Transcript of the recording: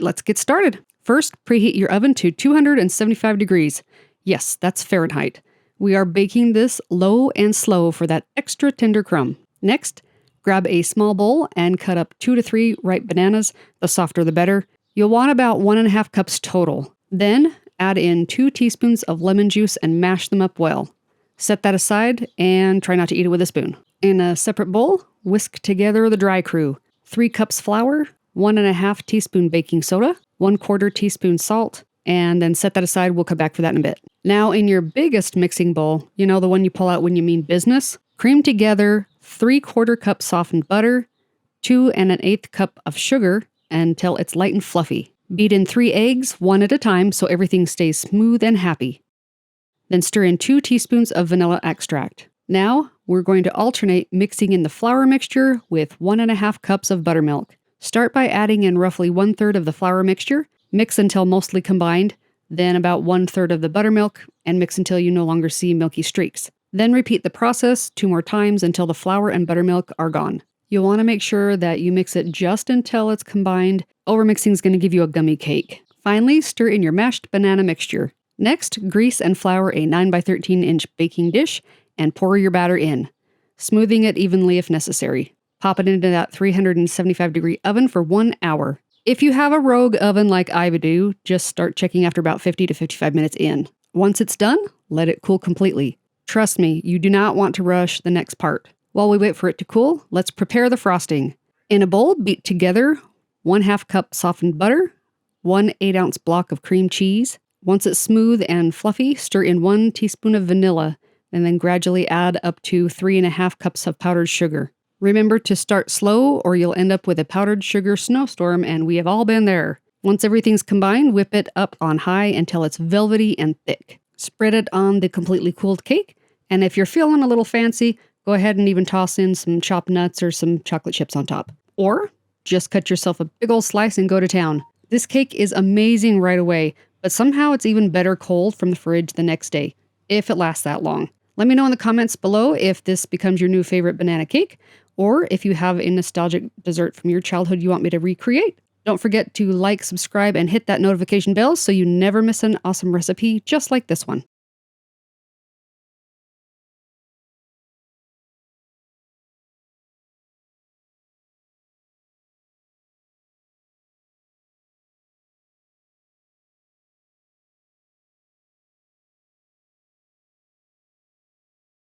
right, let's get started. First, preheat your oven to 275 degrees. Yes, that's Fahrenheit. We are baking this low and slow for that extra tender crumb. Next, grab a small bowl and cut up 2 to 3 ripe bananas. The softer the better. You'll want about 1.5 cups total. Then, add in 2 teaspoons of lemon juice and mash them up well. Set that aside and try not to eat it with a spoon. In a separate bowl, whisk together the dry crew. 3 cups flour, 1.5 teaspoon baking soda, 1/4 teaspoon salt, and then set that aside. We'll come back for that in a bit. Now in your biggest mixing bowl, you know, the one you pull out when you mean business, cream together 3/4 cup softened butter, 2 1/8 cup of sugar until it's light and fluffy. Beat in 3 eggs, one at a time, so everything stays smooth and happy. Then stir in 2 teaspoons of vanilla extract. Now, we're going to alternate mixing in the flour mixture with 1.5 cups of buttermilk. Start by adding in roughly 1/3 of the flour mixture, mix until mostly combined, then about 1/3 of the buttermilk, and mix until you no longer see milky streaks. Then repeat the process 2 more times until the flour and buttermilk are gone. You'll want to make sure that you mix it just until it's combined. Overmixing is going to give you a gummy cake. Finally, stir in your mashed banana mixture. Next, grease and flour a 9 by 13 inch baking dish and pour your batter in, smoothing it evenly if necessary. Pop it into that 375 degree oven for 1 hour. If you have a rogue oven like I do, just start checking after about 50 to 55 minutes in. Once it's done, let it cool completely. Trust me, you do not want to rush the next part. While we wait for it to cool, let's prepare the frosting. In a bowl, beat together 1/2 cup softened butter, 1 8-ounce block of cream cheese. Once it's smooth and fluffy, stir in 1 teaspoon of vanilla, and then gradually add up to 3.5 cups of powdered sugar. Remember to start slow or you'll end up with a powdered sugar snowstorm, and we have all been there. Once everything's combined, whip it up on high until it's velvety and thick. Spread it on the completely cooled cake, and if you're feeling a little fancy, go ahead and even toss in some chopped nuts or some chocolate chips on top. Or just cut yourself a big old slice and go to town. This cake is amazing right away, but somehow it's even better cold from the fridge the next day, if it lasts that long. Let me know in the comments below if this becomes your new favorite banana cake, or if you have a nostalgic dessert from your childhood you want me to recreate. Don't forget to like, subscribe, and hit that notification bell so you never miss an awesome recipe just like this one.